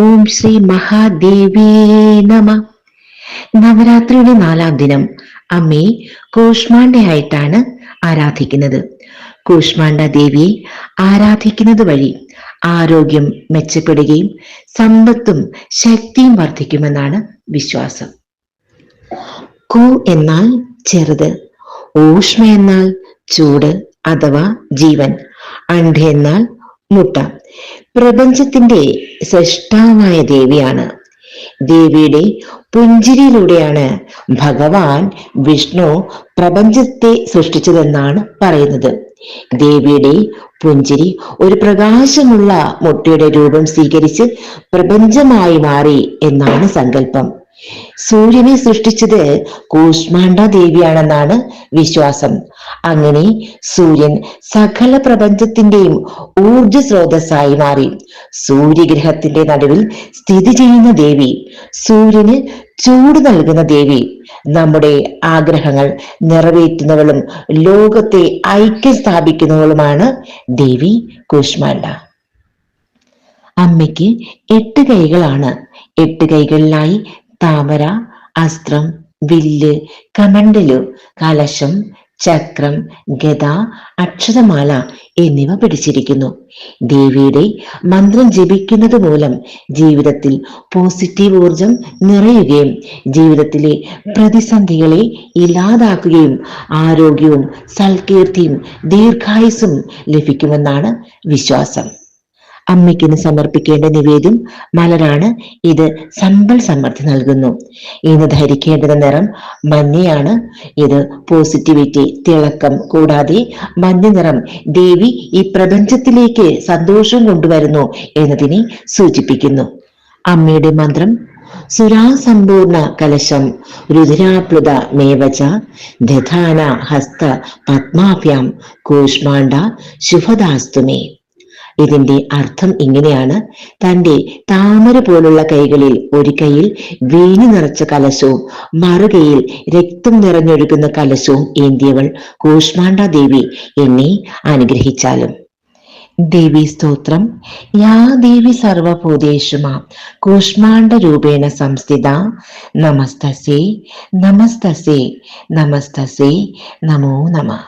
ഓം ശ്രീ മഹാദേവേ നമ. നവരാത്രിയുടെ 4ാം ദിനം അമ്മയെ കൂഷ്മാണ്ഡയായിട്ടാണ് ആരാധിക്കുന്നത്. കൂഷ്മാണ്ഡ ദേവിയെ ആരാധിക്കുന്നത് വഴി ആരോഗ്യം മെച്ചപ്പെടുകയും സമ്പത്തും ശക്തിയും വർദ്ധിക്കുമെന്നാണ് വിശ്വാസം. കു എന്നാൽ ചെറുത്, ഊഷ്മ എന്നാൽ ചൂട് അഥവാ ജീവൻ, അണ്ഡ എന്നാൽ മുട്ട. പ്രപഞ്ചത്തിന്റെ സൃഷ്ടാവായ ദേവിയാണ്. ദേവിയുടെ പുഞ്ചിരിയിലൂടെയാണ് ഭഗവാൻ വിഷ്ണു പ്രപഞ്ചത്തെ സൃഷ്ടിച്ചതെന്നാണ് പറയുന്നത്. ദേവിയുടെ പുഞ്ചിരി ഒരു പ്രകാശമുള്ള മുട്ടയുടെ രൂപം സ്വീകരിച്ച് പ്രപഞ്ചമായി മാറി എന്നാണ് സങ്കല്പം. സൂര്യനെ സൃഷ്ടിച്ചത് കൂഷ്മാണ്ഡ ദേവിയാണെന്നാണ് വിശ്വാസം. അങ്ങനെ സൂര്യൻ സകല പ്രപഞ്ചത്തിന്റെയും ഊർജ സ്രോതസ്സായി മാറി. സൂര്യഗ്രഹത്തിന്റെ നടുവിൽ സ്ഥിതി ചെയ്യുന്ന ദേവി, സൂര്യന് ചൂട് നൽകുന്ന ദേവി, നമ്മുടെ ആഗ്രഹങ്ങൾ നിറവേറ്റുന്നവളും ലോകത്തെ ഐക്യം സ്ഥാപിക്കുന്നവളുമാണ് ദേവി കൂഷ്മാണ്ഡ. അമ്മയ്ക്ക് 8 കൈകളാണ്. 8 കൈകളിലായി താമര, അസ്ത്രം, വില്ല്, കമണ്ഡലു, കലശം, ചക്രം, ഗദ, അക്ഷതമാല എന്നിവ പിടിച്ചിരിക്കുന്നു. ദേവിയുടെ മന്ത്രം ജപിക്കുന്നത് മൂലം ജീവിതത്തിൽ പോസിറ്റീവ് ഊർജം നിറയുകയും ജീവിതത്തിലെ പ്രതിസന്ധികളെ ഇല്ലാതാക്കുകയും ആരോഗ്യവും സൽകീർത്തിയും ദീർഘായുസ്സും ലഭിക്കുമെന്നാണ് വിശ്വാസം. അമ്മയ്ക്കിന് സമർപ്പിക്കേണ്ട നിവേദ്യം മലരാണ്. ഇത് സമ്പൽ സമൃദ്ധി നൽകുന്നു. ഇന്ന് ധരിക്കേണ്ടുന്ന നിറം മഞ്ഞയാണ്. ഇത് പോസിറ്റിവിറ്റി, തിളക്കം, കൂടാതെ മഞ്ഞ നിറം ദേവി ഈ പ്രപഞ്ചത്തിലേക്ക് സന്തോഷം കൊണ്ടുവരുന്നു എന്നതിനെ സൂചിപ്പിക്കുന്നു. അമ്മയുടെ മന്ത്രം: സുരാസമ്പൂർണ കലശം രുദ്രാപ്ലുത മേവച ദധാന ഹസ്ത പത്മാഭ്യാം കൂഷ്മാണ്ഡ ശുഭദാസ്തുമേ. ഇതിന്റെ അർത്ഥം ഇങ്ങനെയാണ്: തന്റെ താമര പോലുള്ള കൈകളിൽ ഒരു കൈയിൽ വീഞ്ഞു നിറച്ച കലശവും മറുകൈയിൽ രക്തം നിറഞ്ഞൊഴുകുന്ന കലശവും ഏന്തിയവൾ കൂഷ്മാണ്ഡ ദേവി എന്നെ അനുഗ്രഹിച്ചാലും. ദേവി സ്തോത്രം: യാ ദേവി സർവഭൂതേഷു മാം കൂഷ്മാണ്ഡ രൂപേണ സംസ്ഥിത നമസ്തസ്യൈ നമസ്തസ്യൈ നമസ്തസ്യൈ നമോ നമഃ.